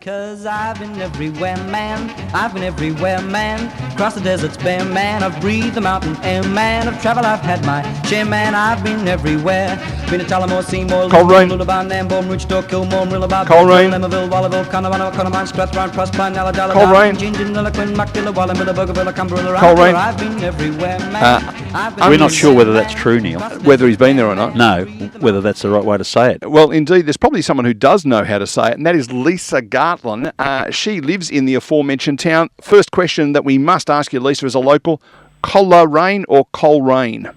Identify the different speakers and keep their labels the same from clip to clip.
Speaker 1: 'Cause I've been everywhere, man. I've been everywhere, man. Across the deserts bare, man. I've breathed the mountain air, man. Of travel I've had my share, man. I've been everywhere. Been to Tullamore, Seymour,
Speaker 2: Coleraine,
Speaker 1: Lullaby, Nambour, Rochester, Kilmore, Rillaby,
Speaker 2: Coleraine,
Speaker 1: Lemmerville, Wallerville, Connemara, Connemara, Strathround, Prospine, Alladala,
Speaker 2: Coleraine,
Speaker 1: Gingin, Lillaquin, Muckdilla, Wallamilla, Buggerville, Cumberland,
Speaker 2: Coleraine.
Speaker 1: I've been everywhere, man.
Speaker 3: We're not sure whether that's true, Neil.
Speaker 2: Whether he's been there or not.
Speaker 3: No, whether that's the right way to say it.
Speaker 2: Well, indeed, there's probably someone who does know how to say it, and that is Lisa Gartlan. She lives in the aforementioned town. First question that we must ask you, Lisa, as a local, Coleraine or Coleraine?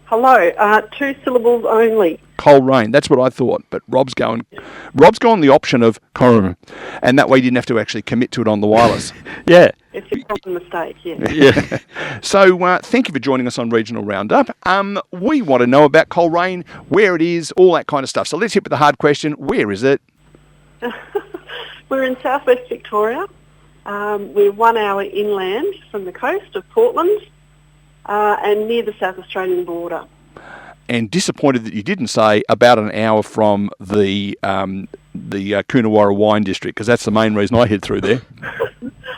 Speaker 4: Hello, 2 syllables only.
Speaker 2: Coleraine, that's what I thought, but Rob's gone the option of Coleraine, and that way you didn't have to actually commit to it on the wireless.
Speaker 3: Yeah.
Speaker 4: It's a common mistake, yeah.
Speaker 2: Yeah. So thank you for joining us on Regional Roundup. We want to know about Coleraine, where it is, all that kind of stuff. So let's hit with the hard question. Where is it?
Speaker 4: We're in southwest Victoria. We're 1 hour inland from the coast of Portland and near the South Australian border.
Speaker 2: And disappointed that you didn't say about an hour from the Coonawarra Wine District, because that's the main reason I head through there.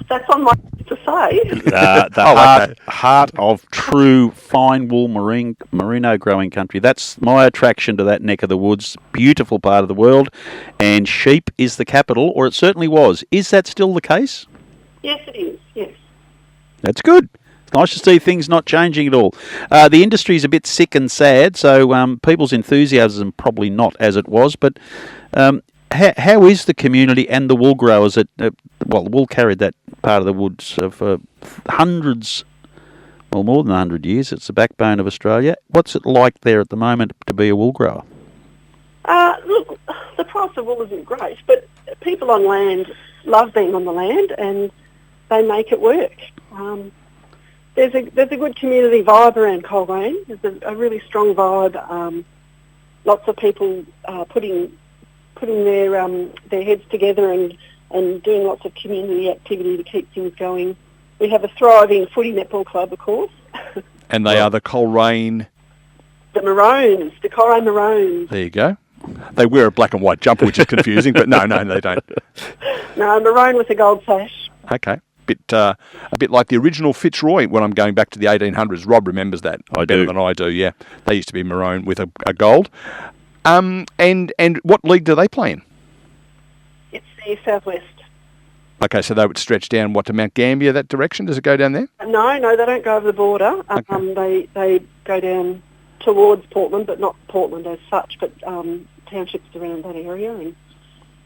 Speaker 4: That's on my list to say.
Speaker 3: The heart of true fine wool merino growing country. That's my attraction to that neck of the woods. Beautiful part of the world. And sheep is the capital, or it certainly was. Is that still the case?
Speaker 4: Yes, it is, yes.
Speaker 3: That's good. It's nice to see things not changing at all. The industry is a bit sick and sad, so people's enthusiasm probably not as it was, but how is the community and the wool growers the wool carried that part of the woods for hundreds, well, more than 100 years. It's the backbone of Australia. What's it like there at the moment to be a wool grower?
Speaker 4: Look, the price of wool isn't great, but people on land love being on the land and they make it work. There's a good community vibe around Coleraine. There's a really strong vibe. Lots of people putting their heads together and doing lots of community activity to keep things going. We have a thriving footy netball club, of course.
Speaker 2: And they are the Coleraine...
Speaker 4: The Maroons, the Coleraine Maroons.
Speaker 2: There you go. They wear a black and white jumper, which is confusing, but no, they don't.
Speaker 4: No, maroon with a gold sash.
Speaker 2: Okay. A bit like the original Fitzroy when I'm going back to the 1800s. Rob remembers that better than I do, yeah. They used to be maroon with a gold. And what league do they play in?
Speaker 4: It's the Southwest.
Speaker 2: Okay, so they would stretch down, to Mount Gambier, that direction? Does it go down there?
Speaker 4: No, they don't go over the border. Okay. They go down towards Portland, but not Portland as such, but townships around that area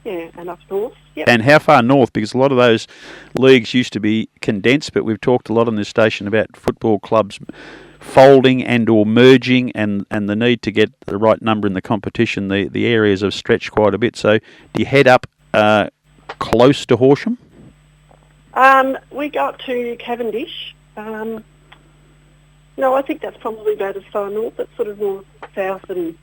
Speaker 4: and up north. Yep.
Speaker 3: And how far north? Because a lot of those leagues used to be condensed, but we've talked a lot on this station about football clubs folding and or merging and the need to get the right number in the competition. The areas have stretched quite a bit. So do you head up close to Horsham?
Speaker 4: We go up to Cavendish. No, I think that's probably about as far north. That's sort of north, south and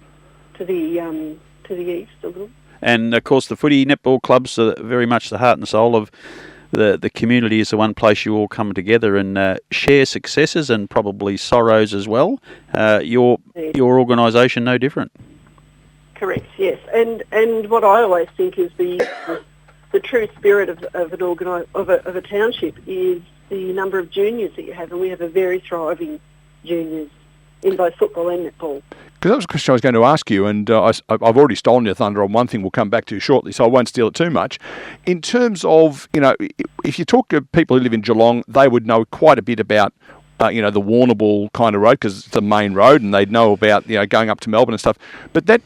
Speaker 4: to the east a little. And,
Speaker 3: of course, the footy netball clubs are very much the heart and soul of the community. Is the one place you all come together and share successes and probably sorrows as well. Your organisation no different.
Speaker 4: Correct, yes. And what I always think is the true spirit of a township is the number of juniors that you have, and we have a very thriving juniors in both football and netball.
Speaker 2: Because that was a question I was going to ask you, and I've already stolen your thunder on one thing we'll come back to shortly, so I won't steal it too much. In terms of, if you talk to people who live in Geelong, they would know quite a bit about, the Warrnambool kind of road, because it's the main road, and they'd know about, going up to Melbourne and stuff. But that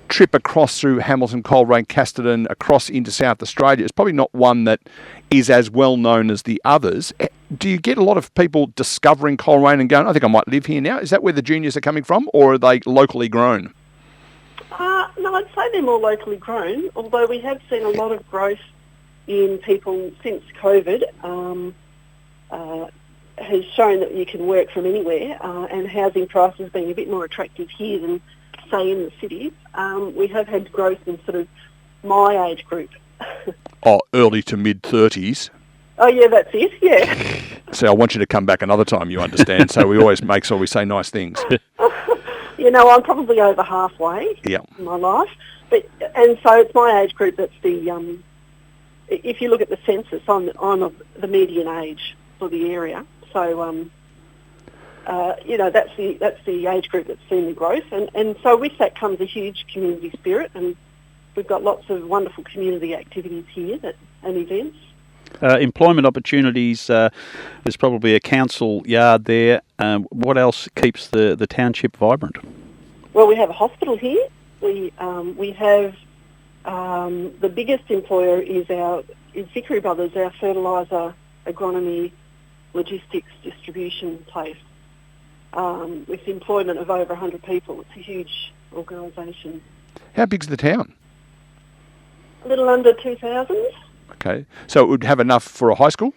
Speaker 2: trip across through Hamilton, Coleraine, Casterton, across into South Australia is probably not one that is as well known as the others. Do you get a lot of people discovering Coleraine and going, I think I might live here now? Is that where the juniors are coming from, or are they locally grown?
Speaker 4: No, I'd say they're more locally grown, although we have seen a lot of growth in people since COVID. Has shown that you can work from anywhere, and housing prices being a bit more attractive here than, say, in the cities. We have had growth in sort of my age group.
Speaker 2: Early to mid-30s.
Speaker 4: Oh, yeah, that's it, yeah.
Speaker 2: So I want you to come back another time, you understand, so we always make sure we say nice things.
Speaker 4: I'm probably over halfway in my life. And so it's my age group that's the if you look at the census, I'm of the median age for the area. So, that's the age group that's seen the growth. And so with that comes a huge community spirit, and we've got lots of wonderful community activities here and events.
Speaker 3: Employment opportunities, there's probably a council yard there. What else keeps the township vibrant?
Speaker 4: Well, we have a hospital here. We have the biggest employer is Vickery Brothers, our fertiliser, agronomy, logistics distribution place, with employment of over 100 people. It's a huge organisation.
Speaker 2: How big's the town?
Speaker 4: A little under 2,000.
Speaker 2: Okay, so it would have enough for a high school?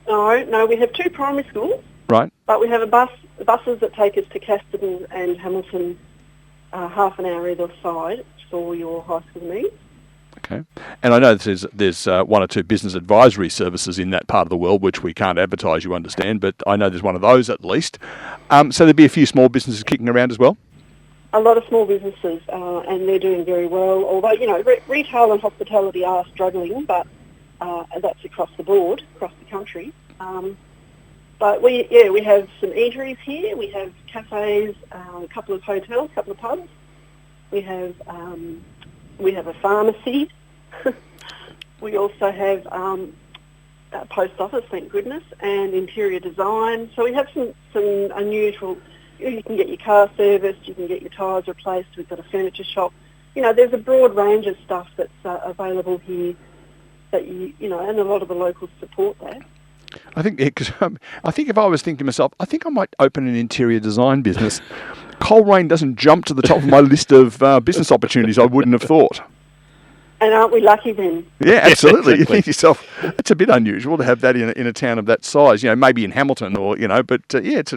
Speaker 4: No, we have 2 primary schools.
Speaker 2: Right.
Speaker 4: But we have buses that take us to Casterton and Hamilton, half an hour either side for your high school needs.
Speaker 2: Okay. And I know there's 1 or 2 business advisory services in that part of the world, which we can't advertise, you understand, but I know there's one of those at least. So there'd be a few small businesses kicking around as well?
Speaker 4: A lot of small businesses, and they're doing very well. Although, retail and hospitality are struggling, but that's across the board, across the country. But we have some eateries here. We have cafes, a couple of hotels, a couple of pubs. We have a pharmacy. We also have a post office, thank goodness, and interior design. So we have some unusual. You can get your car serviced, you can get your tyres replaced, we've got a furniture shop. There's a broad range of stuff that's available here that and a lot of the locals support that.
Speaker 2: I think if I was thinking to myself, I think I might open an interior design business. Coleraine doesn't jump to the top of my list of business opportunities I wouldn't have thought. And
Speaker 4: aren't we lucky then?
Speaker 2: Yeah, absolutely. You think to yourself, it's a bit unusual to have that in a town of that size, maybe in Hamilton but it's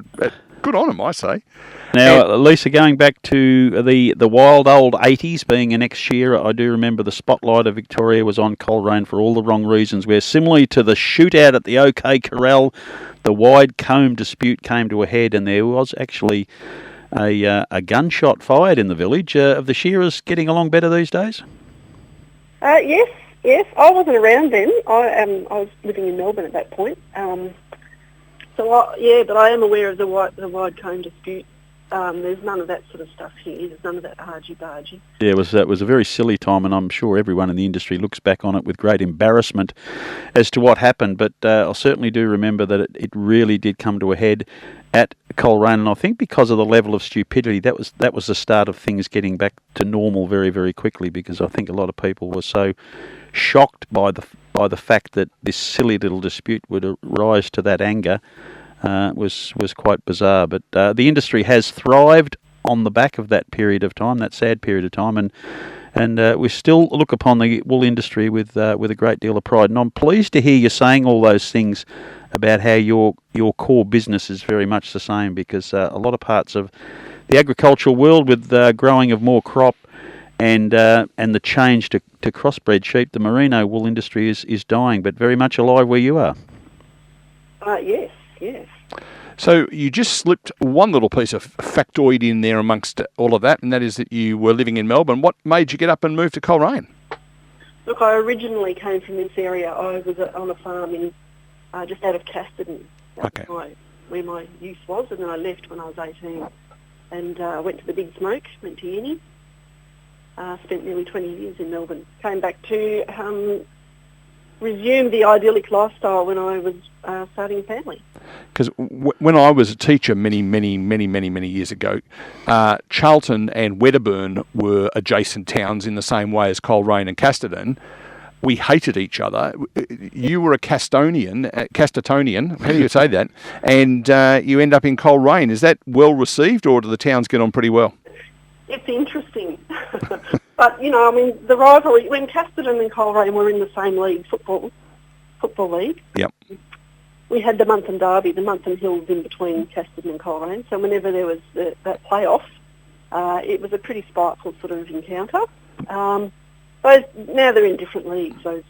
Speaker 2: good on them, I say.
Speaker 3: Now, Lisa, going back to the wild old 80s, being an ex-shearer, I do remember the spotlight of Victoria was on Coleraine for all the wrong reasons, where similarly to the shootout at the OK Corral, the wide comb dispute came to a head, and there was actually a gunshot fired in the village. Of the shearers getting along better these days?
Speaker 4: Yes. I wasn't around then. I was living in Melbourne at that point. But I am aware of the wide comb dispute. There's none of that sort of stuff here. There's none of that argy-bargy.
Speaker 3: Yeah, it was a very silly time, and I'm sure everyone in the industry looks back on it with great embarrassment as to what happened. But I certainly do remember that it really did come to a head at Coleraine, and I think because of the level of stupidity, that was the start of things getting back to normal very, very quickly, because I think a lot of people were so shocked by the fact that this silly little dispute would rise to that anger. Was quite bizarre, but the industry has thrived on the back of that period of time, that sad period of time, and we still look upon the wool industry with a great deal of pride. And I'm pleased to hear you saying all those things about how your core business is very much the same, because a lot of parts of the agricultural world, with growing of more crop and the change to crossbred sheep, the merino wool industry is dying, but very much alive where you are.
Speaker 4: Yes.
Speaker 2: So you just slipped one little piece of factoid in there amongst all of that, and that is that you were living in Melbourne. What made you get up and move to Coleraine?
Speaker 4: Look, I originally came from this area. I was on a farm in just out of Casterton.
Speaker 2: Okay.
Speaker 4: Where my youth was, and then I left when I was 18 and went to the Big Smoke, went to uni. Spent nearly 20 years in Melbourne. Came back to resume the idyllic lifestyle when I was starting a family.
Speaker 2: Because when I was a teacher many years ago, Charlton and Wedderburn were adjacent towns in the same way as Coleraine and Casterton. We hated each other. You were a Castertonian, how do you say that? And you end up in Coleraine. Is that well received, or do the towns get on pretty well?
Speaker 4: It's interesting. But, the rivalry, when Casterton and Coleraine were in the same league, football league.
Speaker 2: Yep.
Speaker 4: We had the Muntham Derby, the Muntham Hills in between Casterton and Coleraine. So whenever there was that playoff, it was a pretty spiteful sort of encounter. Now they're in different leagues, those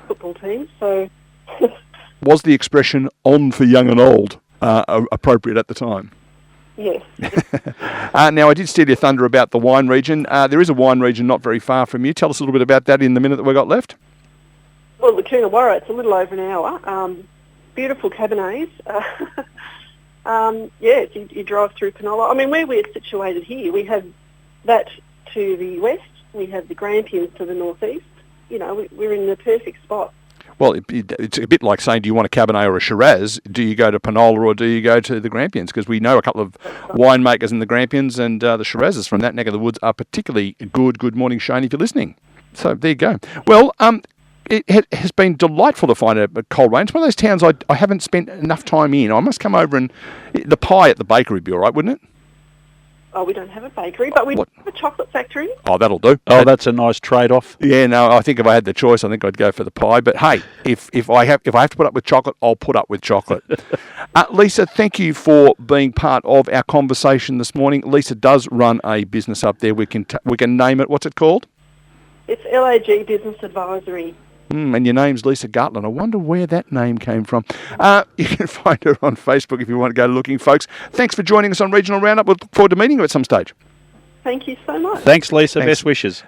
Speaker 4: football teams. So
Speaker 2: was the expression "on for young and old" appropriate at the time?
Speaker 4: Yes.
Speaker 2: Now, I did steal your thunder about the wine region. There is a wine region not very far from you. Tell us a little bit about that in the minute that we've got left.
Speaker 4: Well, the Coonawarra, it's a little over an hour. Beautiful Cabernets. You drive through Penola. I mean, where we're situated here, we have that to the west, we have the Grampians to the northeast. You know, we're in the perfect spot.
Speaker 2: Well, it's a bit like saying, do you want a Cabernet or a Shiraz? Do you go to Penola or do you go to the Grampians? Because we know a couple of winemakers in the Grampians, and the Shirazes from that neck of the woods are particularly good. Good morning, Shane, if you're listening. So there you go. Well, it has been delightful to find a Coleraine. It's one of those towns I haven't spent enough time in. I must come over, and the pie at the bakery would be all right, wouldn't it?
Speaker 4: Oh, we don't have a bakery, but we have a chocolate factory.
Speaker 2: Oh, that'll do.
Speaker 3: Oh, that's a nice trade-off.
Speaker 2: Yeah, no, I think if I had the choice, I think I'd go for the pie. But hey, if I have to put up with chocolate, I'll put up with chocolate. Lisa, thank you for being part of our conversation this morning. Lisa does run a business up there. We can name it. What's it called?
Speaker 4: It's LAG Business Advisory.
Speaker 2: And your name's Lisa Gartlan. I wonder where that name came from. You can find her on Facebook if you want to go looking, folks. Thanks for joining us on Regional Roundup. We'll look forward to meeting you at some stage.
Speaker 4: Thank you so much.
Speaker 3: Thanks, Lisa. Best wishes.